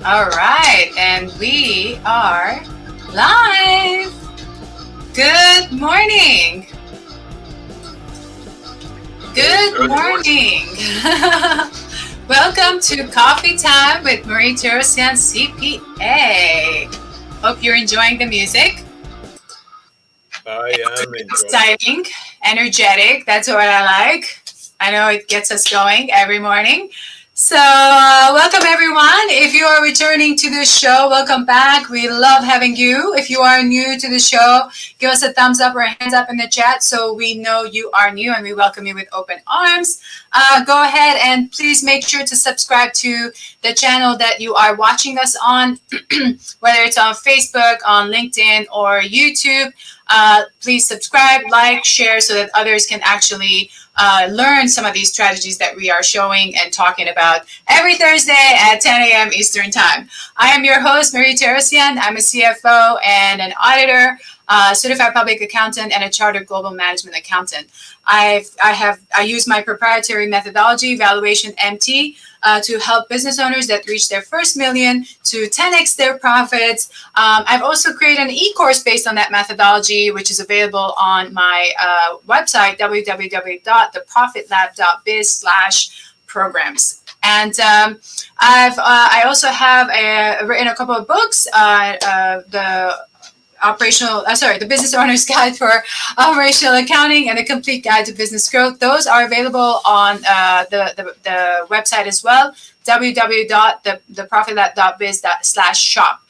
All right, and we are live. Good morning. Good morning. Welcome to Coffee Time with Marie Torossian CPA. Hope you're enjoying the music. I am enjoying. Exciting, energetic. That's what I like. I know it gets us going every morning. So welcome everyone. If you are returning to the show, welcome back. We love having you. If you are new to the show, give us a thumbs up or a hands up in the chat so we know you are new and we welcome you with open arms. Go ahead and please make sure to subscribe to the channel that you are watching us on, whether it's on Facebook, on LinkedIn, or YouTube. Please subscribe, like, share so that others can actually learn some of these strategies that we are showing and talking about every Thursday at 10 a.m. Eastern Time. I am your host, Marie Torossian. I'm a CFO and an auditor, certified public accountant, and a chartered global management accountant. I use my proprietary methodology, Valuation MT, to help business owners that reach their first million to 10x their profits. I've also created an e-course based on that methodology, which is available on my website, www.theprofitlab.biz/programs. And I also have written a couple of books, the Business Owner's Guide for Operational Accounting and a Complete Guide to Business Growth. Those are available on the website as well, www.theprofitlab.biz/shop.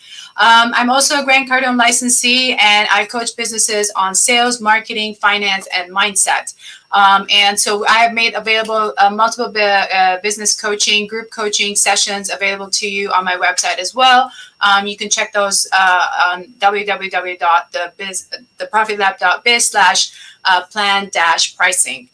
I'm also a Grant Cardone licensee, and I coach businesses on sales, marketing, finance, and mindset. And so I have made available multiple business coaching, group coaching sessions available to you on my website as well. You can check those on www.theprofitlab.biz/plan-pricing.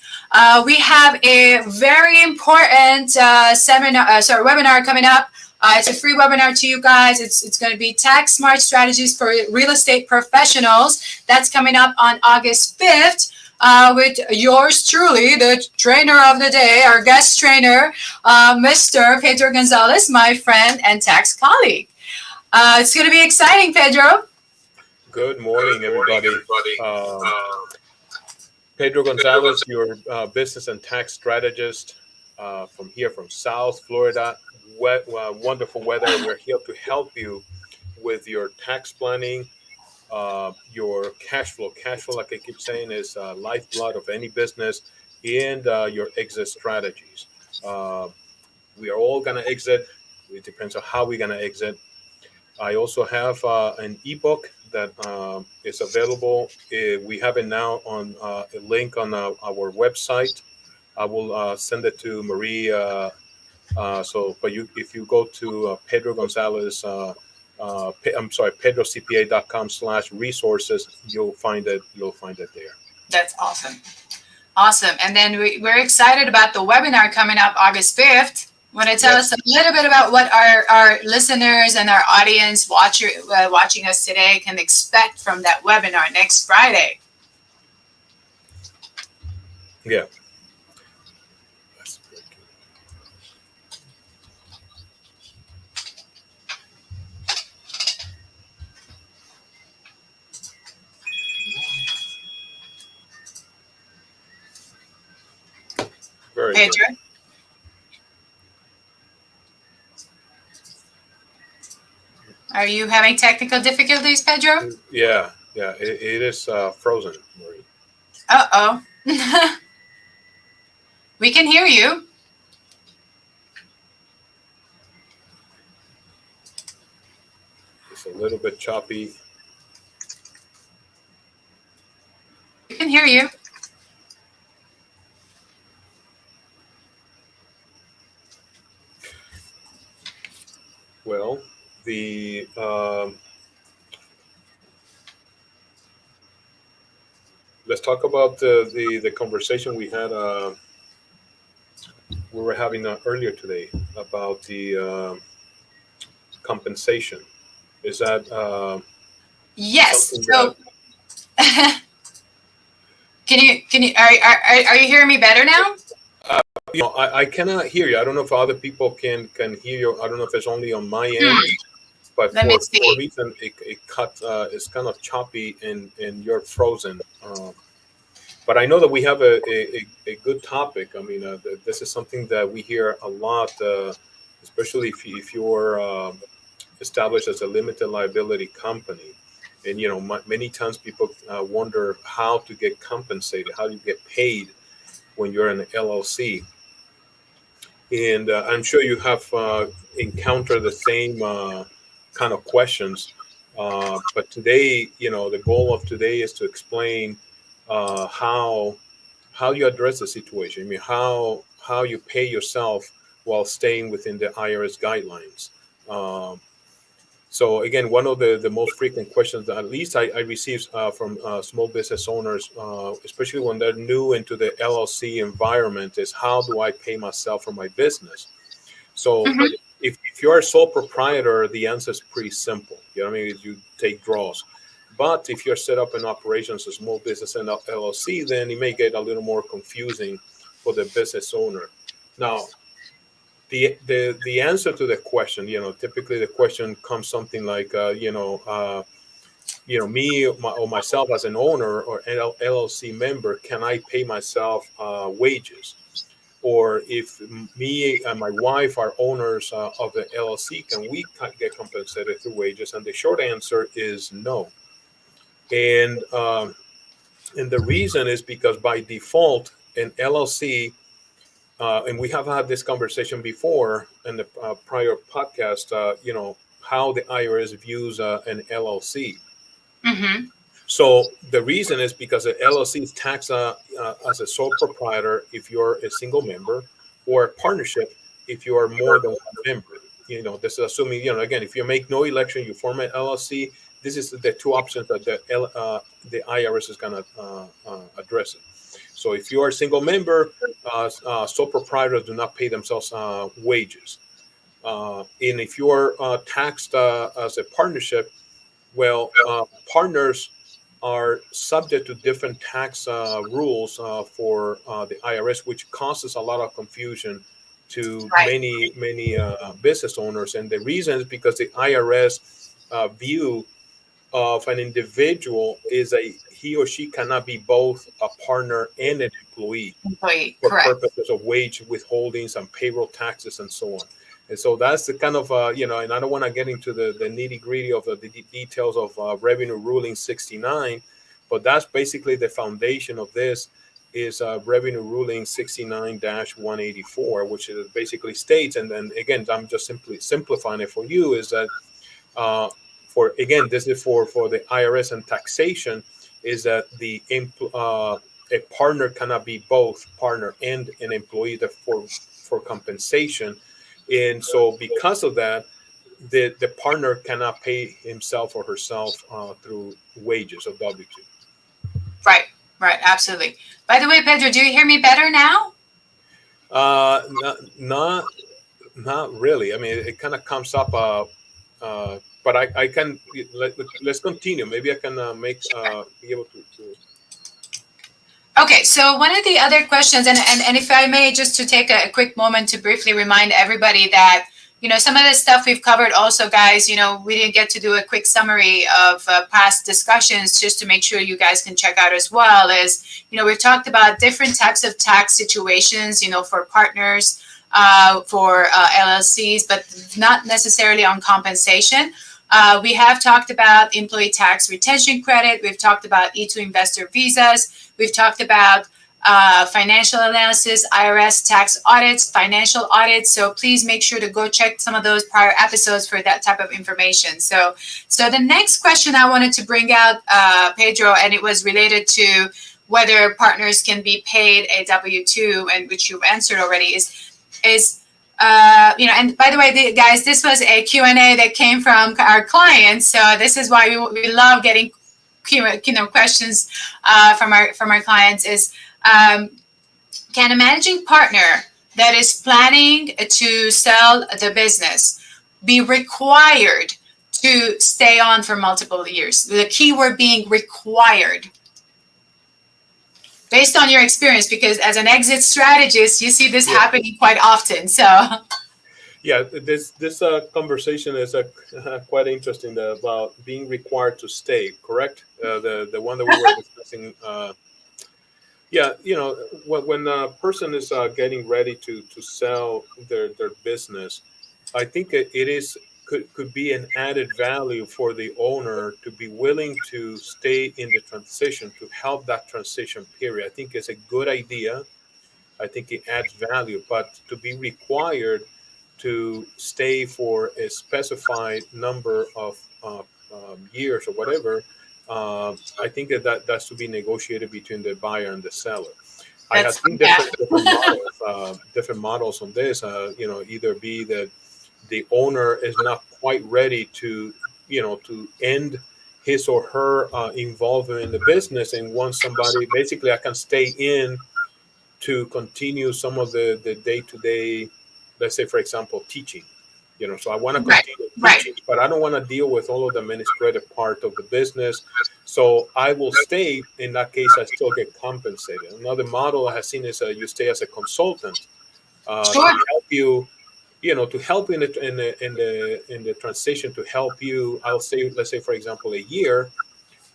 We have a very important webinar coming up. It's a free webinar to you guys. It's going to be tax smart strategies for real estate professionals. That's coming up on August 5th. With yours truly, the trainer of the day, our guest trainer, Mr. Pedro Gonzalez, my friend and tax colleague. It's going to be exciting, Pedro. Good morning, everybody. Pedro Gonzalez, your business and tax strategist from South Florida. Wonderful weather. We're here to help you with your tax planning, your cash flow. Cash flow, like I keep saying, is lifeblood of any business, and your exit strategies. We are all going to exit. It depends on how we're going to exit. I also have an ebook that is available. We have it now on a link on our website. I will send it to Marie. If you go to Pedro Gonzalez, pedrocpa.com/resources, you'll find it there. That's awesome. Awesome. And then we're excited about the webinar coming up August 5th. Want to tell us a little bit about what our listeners and our audience watching us today can expect from that webinar next Friday? Yeah. Very Pedro? good. Are you having technical difficulties, Pedro? Yeah. It is frozen, Marie. Uh-oh. We can hear you. It's a little bit choppy. We can hear you. Well, let's talk about the conversation we were having earlier today about the compensation. Is that yes? So, can you are you hearing me better now? I cannot hear you. I don't know if other people can hear you. I don't know if it's only on my end, Hmm, but let me for see. reason it cut. It's kind of choppy and you're frozen. But I know that we have a good topic. I mean, this is something that we hear a lot, especially if you're established as a limited liability company. And many times people wonder how to get compensated, how you get paid when you're an LLC. And I'm sure you have encountered the same kind of questions. But today, the goal of today is to explain how you address the situation. I mean, how you pay yourself while staying within the IRS guidelines. Um, so again, one of the most frequent questions that at least I receive from small business owners, especially when they're new into the LLC environment, is how do I pay myself for my business? So Mhm. if you're a sole proprietor, the answer is pretty simple. You know what I mean? You take draws. But if you're set up in operations, a small business and LLC, then it may get a little more confusing for the business owner. Now, the answer to the question, typically the question comes something like, me or myself as an owner or LLC member, can I pay myself wages? Or if me and my wife are owners of the LLC, can we get compensated through wages? And the short answer is no. And and the reason is because by default, an LLC, and we have had this conversation before in the prior podcast, how the IRS views an LLC. Mhm. So the reason is because the LLC is taxed as a sole proprietor if you're a single member, or a partnership if you are more than one member. This is assuming, again, if you make no election, you form an LLC. This is the two options that the IRS is going to address it. So if you are a single member, sole proprietors do not pay themselves wages. And if you are taxed as a partnership, well, partners are subject to different tax rules for the IRS, which causes a lot of confusion to Right. many business owners. And the reason is because the IRS view of an individual is he or she cannot be both a partner and an employee Employee. for Correct. purposes of wage withholdings and payroll taxes and so on. And so that's the kind of, and I don't want to get into the nitty gritty of the details of Revenue Ruling 69, but that's basically the foundation of this is Revenue Ruling 69-184, which basically states, and then again, I'm just simply simplifying it for you, is that uh, this is for the IRS and taxation, is that a partner cannot be both partner and an employee for compensation. And so because of that, the partner cannot pay himself or herself through wages of W-2. Right. Right. Absolutely. By the way, Pedro, do you hear me better now? Not not really. I mean, it kind of comes up, but I can let's continue. Maybe I can make be able to. Okay, so one of the other questions, and if I may, just to take a quick moment to briefly remind everybody that, some of the stuff we've covered also, guys, we didn't get to do a quick summary of past discussions just to make sure you guys can check out as well, is, we've talked about different types of tax situations, for partners, for LLCs, but not necessarily on compensation. We have talked about employee tax retention credit. We've talked about E2 investor visas. We've talked about financial analysis, IRS tax audits, financial audits. So please make sure to go check some of those prior episodes for that type of information. So the next question I wanted to bring out, Pedro, and it was related to whether partners can be paid a W-2, and which you've answered already, is and by the way, guys, this was a Q&A that came from our clients. So this is why we love getting questions from our clients. Is can a managing partner that is planning to sell the business be required to stay on for multiple years? The key word being required. based on your experience, because as an exit strategist, you see this happening quite often. So yeah, this conversation is quite interesting about being required to stay. Correct? The one that we were discussing. Yeah, when a person is getting ready to sell their business, I think it is could be an added value for the owner to be willing to stay in the transition to help that transition period. I think it's a good idea. I think it adds value, but to be required to stay for a specified number of years or whatever, I think that's to be negotiated between the buyer and the seller. I have that's seen yeah. different models on this. Either be that the owner is not quite ready to, to end his or her involvement in the business and wants somebody. Basically, I can stay in to continue some of the day-to-day, let's say for example teaching, so I want to Right, continue right, teaching, but I don't want to deal with all of the administrative part of the business, so I will stay. In that case, I still get compensated. Another model I have seen is you stay as a consultant to sure, help you, to help in the transition, to help you. I'll say, let's say for example a year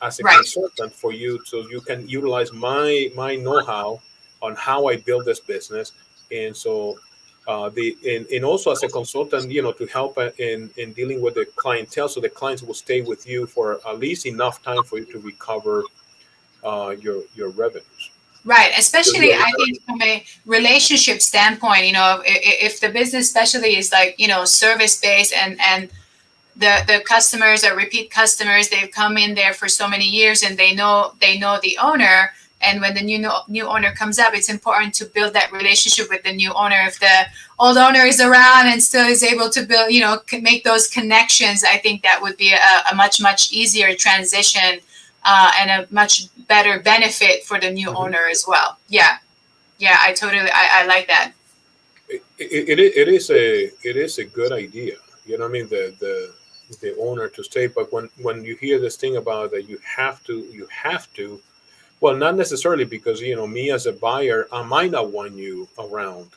as a right. consultant for you, so you can utilize my know-how on how I build this business. And so and also as a consultant, to help in dealing with the clientele, so the clients will stay with you for at least enough time for you to recover your revenues. Right, So especially I think from a relationship standpoint, if the business especially is like, service based, and the customers are repeat customers, they've come in there for so many years and they know the owner, and when the new owner comes up, it's important to build that relationship with the new owner. If the old owner is around and still is able to build, make those connections, I think that would be a much easier transition, and a much better benefit for the new Mhm. owner as well. Yeah, yeah, I like that. It is a good idea. You know what I mean? The owner to stay, but when you hear this thing about that you have to. Well, not necessarily, because me as a buyer, I might not want you around.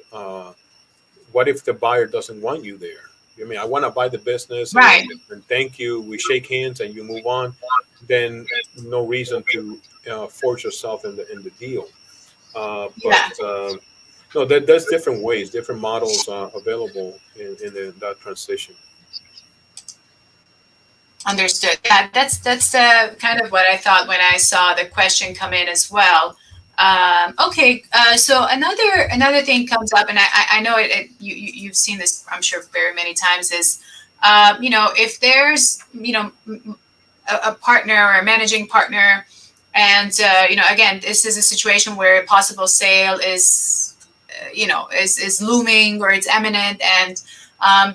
What if the buyer doesn't want you there? I mean, I want to buy the business, Right. and thank you. We shake hands and you move on. Then no reason to force yourself in the deal. But Yeah. no, there's different ways, different models available that transition. Understood. Yeah, that's kind of what I thought when I saw the question come in as well. Okay, so another thing comes up, and I know you've seen this, I'm sure, very many times, is if there's a partner or a managing partner, and again, this is a situation where a possible sale is looming, or it's imminent, and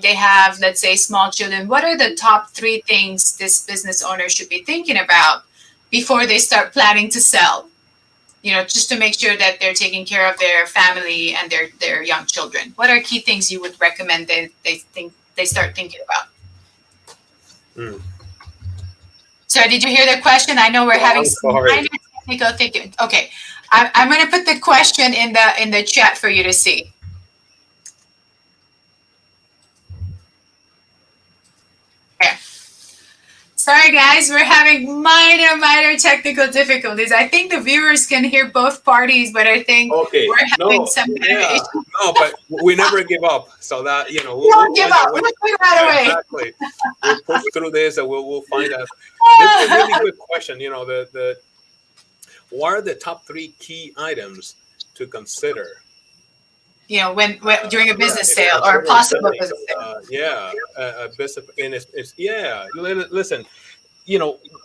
they have, let's say, small children. What are the top three things this business owner should be thinking about before they start planning to sell? Just to make sure that they're taking care of their family and their young children. What are key things you would recommend they start thinking about? Mm. So did you hear the question? I know we're Oh, having I'm some sorry. minor technical thinking. Okay, I'm going to put the question in the chat for you to see. Okay. Sorry, guys, we're having minor technical difficulties. I think the viewers can hear both parties, but I think Okay. we're having No. some kind of Yeah. issue. No, but we never give up. So that we'll Don't give find a up. way. We'll do it right Yeah, away. exactly. We'll push through this, and we'll find out. This is a really good question. The what are the top three key items to consider? When during a Yeah, business if sale or a considering possible selling, business sale. yeah, a business, and it's yeah. Listen,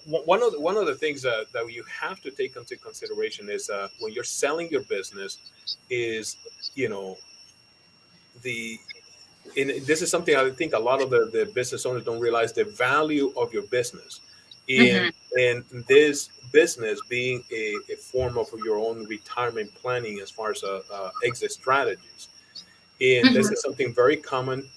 one of the things that you have to take into consideration is when you're selling your business is you know the and this is something I think a lot of the business owners don't realize the value of your business Hmm. in this business being a form of your own retirement planning as far as exit strategies. And this Hmm. is something very common.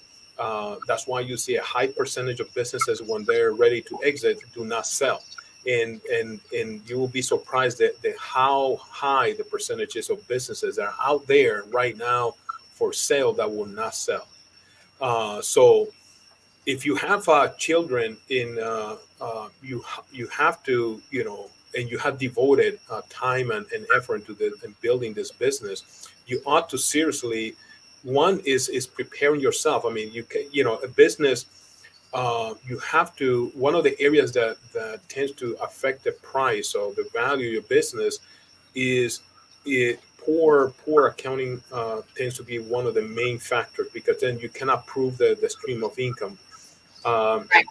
That's why you see a high percentage of businesses when they're ready to exit do not sell. and you will be surprised that how high the percentages of businesses that are out there right now for sale that will not sell. So if you have children in you have to, and you have devoted time and effort into in building this business, you ought to seriously, one is preparing yourself. I mean, a business, you have to, one of the areas that tends to affect the price or the value of your business is it poor accounting tends to be one of the main factors, because then you cannot prove the stream of income. um, Right.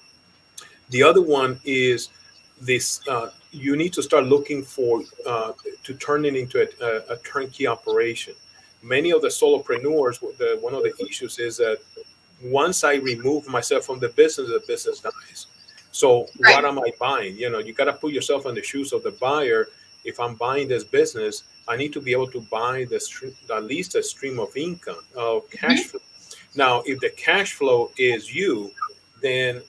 the other one is this: you need to start looking for to turn it into a turnkey operation. Many of the solopreneurs, one of the issues is that once I remove myself from the business dies. So what Right. am I buying? You got to put yourself in the shoes of the buyer. If I'm buying this business, I need to be able to buy at least a stream of income, of cash Mhm. flow. Now, if the cash flow is you, then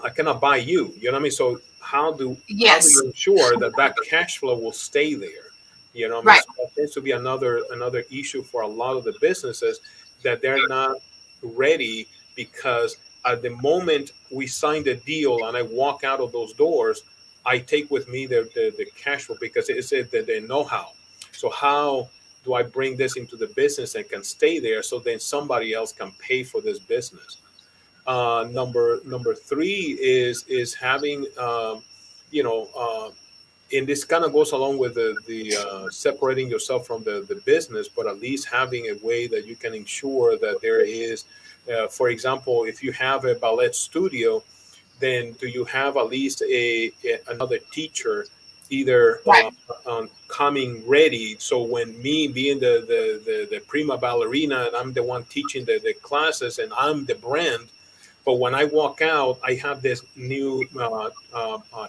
I cannot buy you. You know what I mean? So how do you Yes. ensure that cash flow will stay there? You know what I mean? Right. So that tends to be another issue for a lot of the businesses, that they're not ready, because at the moment we sign the deal and I walk out of those doors, I take with me the cash flow, because it's the know-how. So how do I bring this into the business and can stay there, so then somebody else can pay for this business? Number three is having, you know and this kind of goes along with the separating yourself from the business, but at least having a way that you can ensure that there is, for example, if you have a ballet studio, then do you have at least another teacher, either Right. coming ready, so when me being the prima ballerina and I'm the one teaching the classes and I'm the brand, but when I walk out, I have this new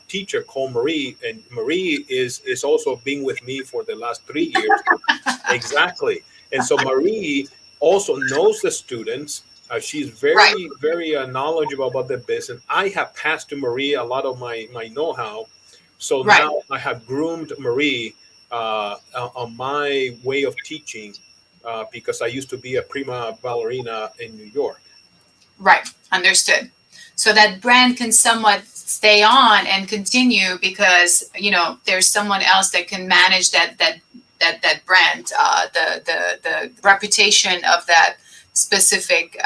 teacher called Marie, and Marie is also been with me for the last 3 years. Exactly, and so Marie also knows the students. She's Right. very knowledgeable about the business. I have passed to Marie a lot of my know-how, so Right. now I have groomed Marie on my way of teaching, because I used to be a prima ballerina in New York. Right. Understood. So that brand can somewhat stay on and continue because there's someone else that can manage that brand, the reputation of that specific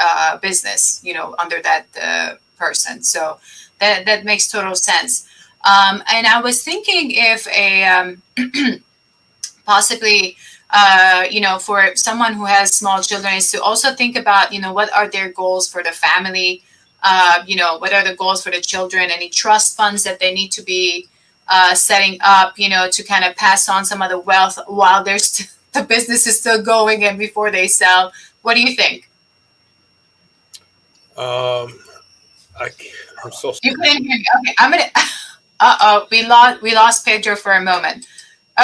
business, under that person. So that makes total sense. And I was thinking if a possibly for someone who has small children is to also think about what are their goals for the family, what are the goals for the children, any trust funds that they need to be setting up, to kind of pass on some of the wealth while the business is still going and before they sell. What do you think? Um, I, I'm so You sorry. couldn't hear me. Okay, I'm gonna uh-oh, we lost Pedro for a moment.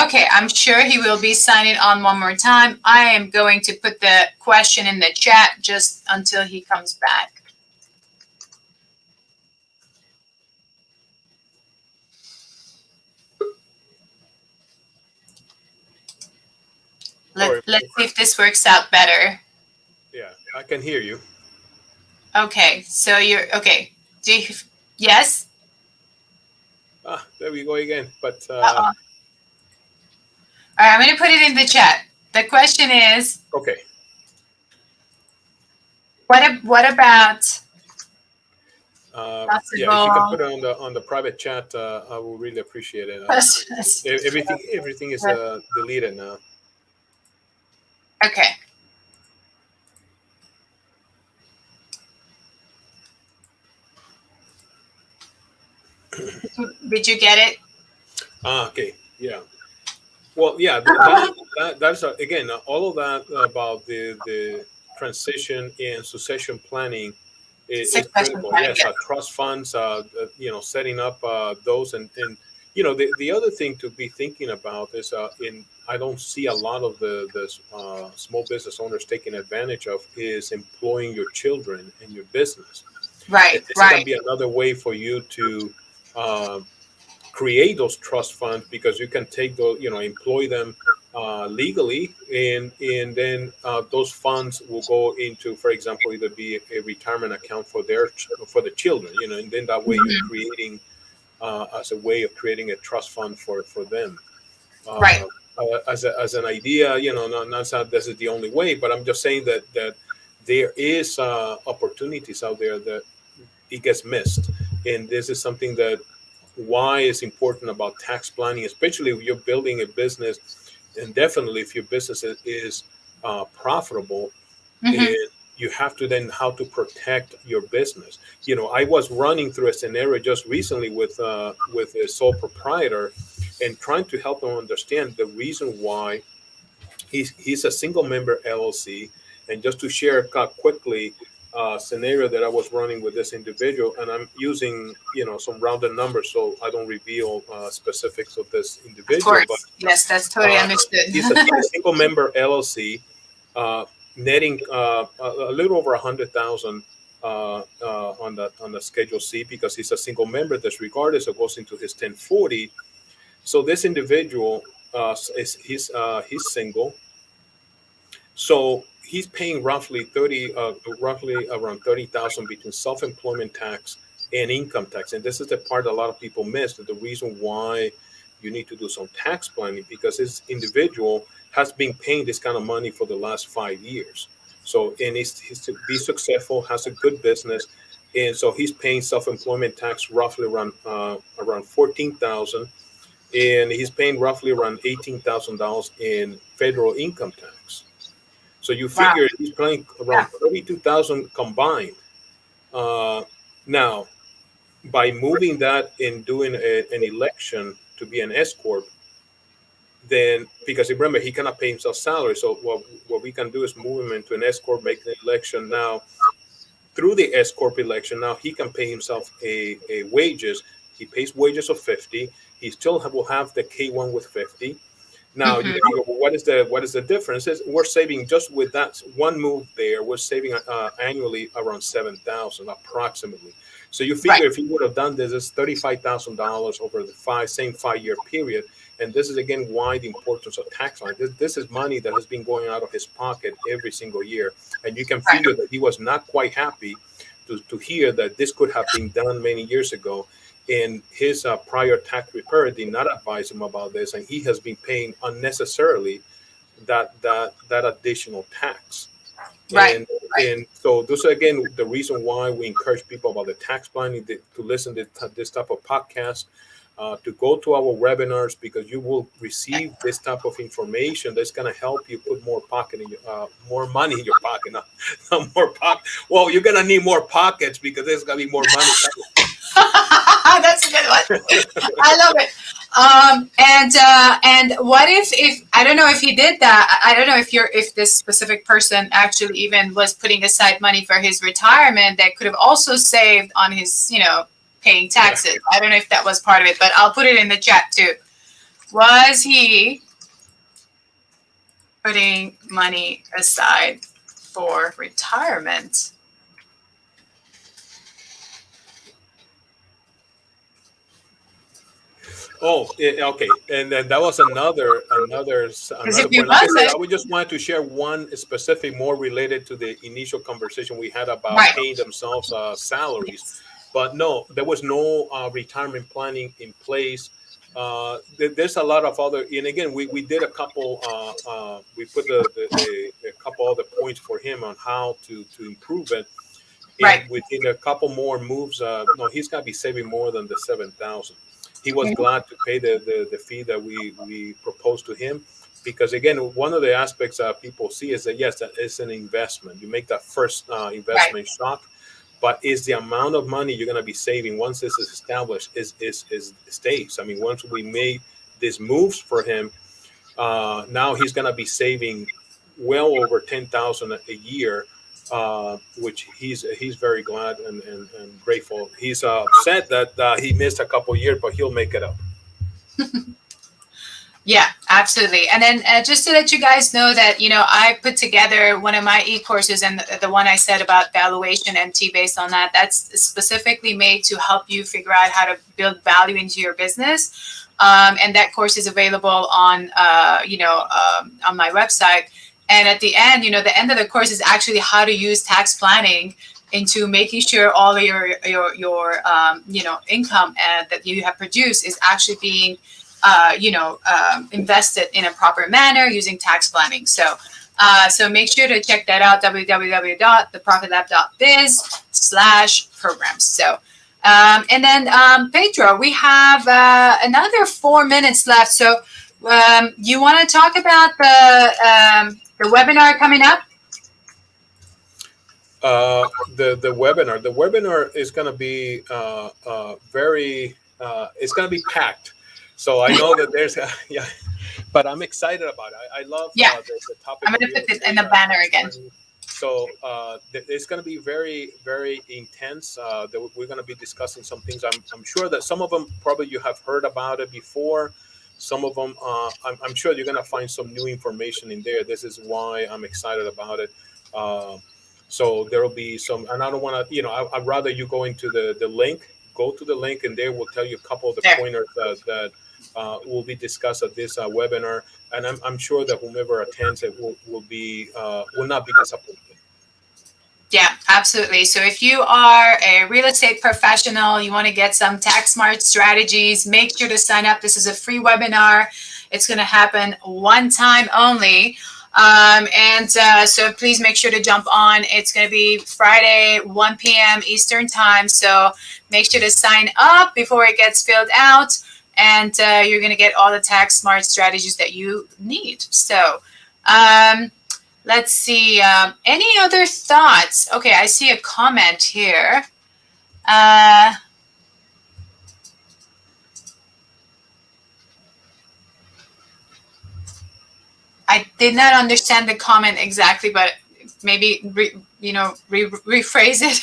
Okay, I'm sure he will be signing on one more time. I am going to put the question in the chat just until he comes back. Sorry. Let's see if this works out better. Yeah, I can hear you. Okay, so you're okay. Do you, yes? There we go again. But Uh-oh. All right, I'm going to put it in the chat. The question is, okay. what about Yeah, if you can put possible it on the private chat, I will really appreciate it. questions? Everything is deleted now. Okay. Did you get it? Okay. Yeah. Well, yeah. That's again, all of that about the transition and succession planning is Succession critical. planning. Yes, trust funds, setting up those, and the other thing to be thinking about is in I don't see a lot of the small business owners taking advantage of is employing your children in your business. And Right, this can right. be another way for you to create those trust funds, because you can take those, employ them legally, and then those funds will go into, for example, either be a retirement account for for the children, and then that way you're Mhm. creating as a way of creating a trust fund for them. Right. Uh, as an idea, not that this is the only way, but I'm just saying that there is opportunities out there that it gets missed, and this is something that why is important about tax planning, especially if you're building a business, and definitely if your business is profitable, Hmm. and you have to then how to protect your business. I was running through a scenario just recently with a sole proprietor, and trying to help them understand the reason why he's a single member LLC. And just to share quickly scenario that I was running with this individual, and I'm using some rounded numbers so I don't reveal specifics of this Of individual, but course. Yes, that's totally uh, understood. he's a single member LLC, netting a little over 100,000 on the Schedule C, because he's a single member disregarded, so goes into his 1040. So this individual he's single, so he's paying roughly around 30,000 between self-employment tax and income tax. And this is the part a lot of people miss. That the reason why you need to do some tax planning, because this individual has been paying this kind of money for the last 5 years. So, and he's to be successful, has a good business, and so he's paying self-employment tax roughly around 14,000, and he's paying roughly around $18,000 in federal income tax. So you Wow. figure he's paying Yeah. around 32,000 combined. Uh, Now, by moving that and doing an election to be an S corp, then, because remember he cannot pay himself salary, so what we can do is move him into an S corp, make the election. Now, through the S corp election, now he can pay himself a wages. He pays wages of 50. He still will have the K1 with 50. Now you Hmm. figure, well, what is the difference? Is we're saving just with that one move there. We're saving annually around 7,000 approximately. So you Right. figure if he would have done this, it's $35,000 over the same 5 year period. And this is again why the importance of tax line. This is money that has been going out of his pocket every single year, and you can Right. figure that he was not quite happy to hear that this could have been done many years ago, and his prior tax preparer did not advise him about this, and he has been paying unnecessarily that additional tax. Right. And so this is again the reason why we encourage people about the tax planning to listen to this type of podcast, to go to our webinars, because you will receive this type of information that's going to help you put more money in your pocket, not more pocket. Well, you're going to need more pockets, because there's going to be more money coming. That's a good one. I love it. And what if I don't know if he did that. I don't know if this specific person actually even was putting aside money for his retirement that could have also saved on his, paying Yeah. taxes. I don't know if that was part of it, but I'll put it in the chat too. Was he putting money aside for retirement? Oh, okay. And then that was another Because if he point. I wasn't, would just want to share one specific more related to the initial conversation we had about right? paying themselves salaries. Yes. But no, there was no retirement planning in place. There's a lot of other, and again, we did a couple. We put a couple other points for him on how to improve it, Right. and within a couple more moves, no, he's got to be saving more than the 7,000. He was glad to pay the fee that we proposed to him, because again, one of the aspects that people see is that yes, that is an investment. You make that first Right. investment shock, but is the amount of money you're going to be saving once this is established is stays. I mean, once we made these moves for him, now he's going to be saving well over 10,000 a year, which he's very glad and grateful. He's upset that he missed a couple years, but he'll make it up. Yeah, absolutely. And then just to let you guys know that, I put together one of my e-courses, and the one I said about valuation MT, based on that, that's specifically made to help you figure out how to build value into your business. And that course is available on, on my website. And at the end, the end of the course is actually how to use tax planning into making sure all of your income that you have produced is actually being invested in a proper manner using tax planning. So make sure to check that out, www.theprofitlab.biz/programs. And then Pedro, we have another 4 minutes left. So you want to talk about the webinar coming up? The webinar is going to be very it's going to be packed. So I know that there's yeah, but I'm excited about it. I love the topic. I'm going to put it in the banner again. So it's going to be very, very intense. We're going to be discussing some things. I'm sure that some of them probably you have heard about it before. Some of them, I'm sure you're going to find some new information in there. This is why I'm excited about it. So there will be some, and I don't want to, I'd rather you go into the link, go to the link, and they will tell you a couple of the pointers that will be discussed at this webinar. And I'm sure that whomever attends it will not be disappointed. Yeah, absolutely. So if you are a real estate professional, you want to get some tax smart strategies, make sure to sign up. This is a free webinar. It's going to happen one time only. So please make sure to jump on. It's going to be Friday, 1 p.m. Eastern time. So make sure to sign up before it gets filled out. And you're going to get all the tax smart strategies that you need. So let's see. Any other thoughts? Okay, I see a comment here. I did not understand the comment exactly, but maybe rephrase it.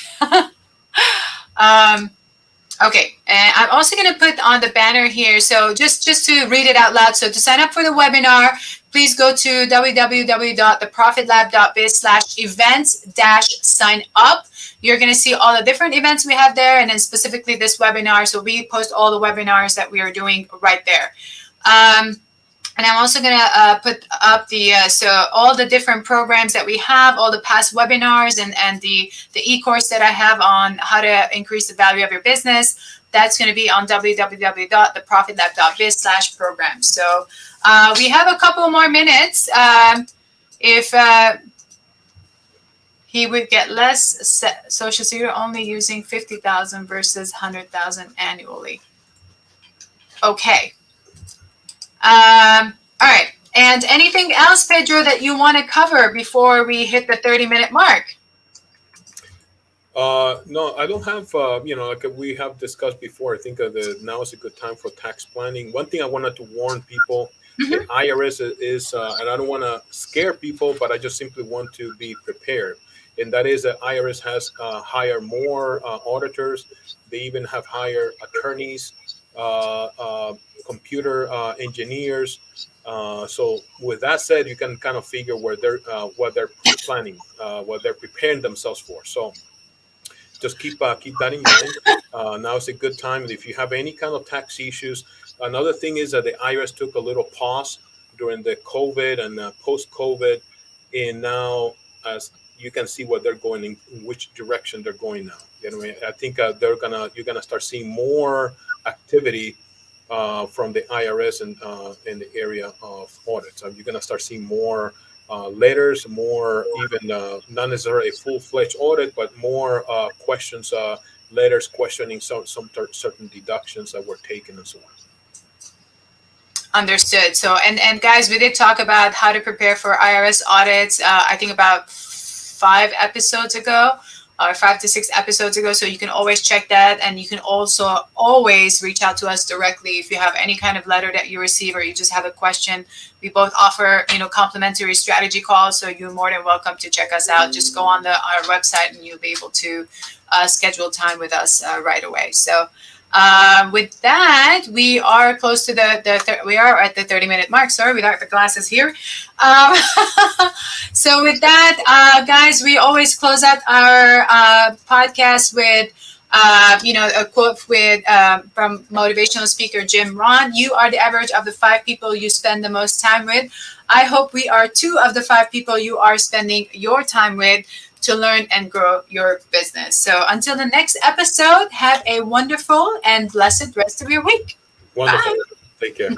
Okay, and I'm also going to put on the banner here. So just to read it out loud. So to sign up for the webinar, please go to www.theprofitlab.biz/events-sign up. You're going to see all the different events we have there, and then specifically this webinar. So we post all the webinars that we are doing right there. And I'm also going to put up so all the different programs that we have, all the past webinars, and the e-course that I have on how to increase the value of your business. That's going to be on www.theprofitlab.biz/programs. So we have a couple more minutes. If he would get less Social Security only using 50,000 versus 100,000 annually. Okay. All right. And anything else, Pedro, that you want to cover before we hit the 30-minute mark? No, I don't have, like we have discussed before, I think now is a good time for tax planning. One thing I wanted to warn people, the IRS is, and I don't want to scare people, but I just simply want to be prepared. And that is that IRS has hired more auditors. They even have hired attorneys, computer engineers. So with that said, you can kind of figure where they're what they're planning, what they're preparing themselves for. So just keep that in mind. Now is a good time. If you have any kind of tax issues, another thing is that the IRS took a little pause during the COVID and post-COVID, and now as you can see what they're going in which direction they're going now. I think you're gonna start seeing more activity from the IRS and in the area of audits. You're going to start seeing more letters, more even not necessarily a full-fledged audit, but more questions, letters questioning some certain deductions that were taken and so on. Understood. So, and guys, we did talk about how to prepare for IRS audits, I think about 5 episodes ago. Or 5 to 6 episodes ago. So you can always check that. And you can also always reach out to us directly if you have any kind of letter that you receive or you just have a question. We both offer, complimentary strategy calls. So you're more than welcome to check us out. Just go on our website and you'll be able to schedule time with us right away. So With that, we are close to we are at the 30-minute mark. Sorry, without the glasses here. Um, so with that, guys, we always close out our podcast with a quote from motivational speaker Jim Rohn. You are the average of the 5 people you spend the most time with. I hope we are 2 of the 5 people you are spending your time with to learn and grow your business. So until the next episode, have a wonderful and blessed rest of your week. Wonderful. Bye. Take care.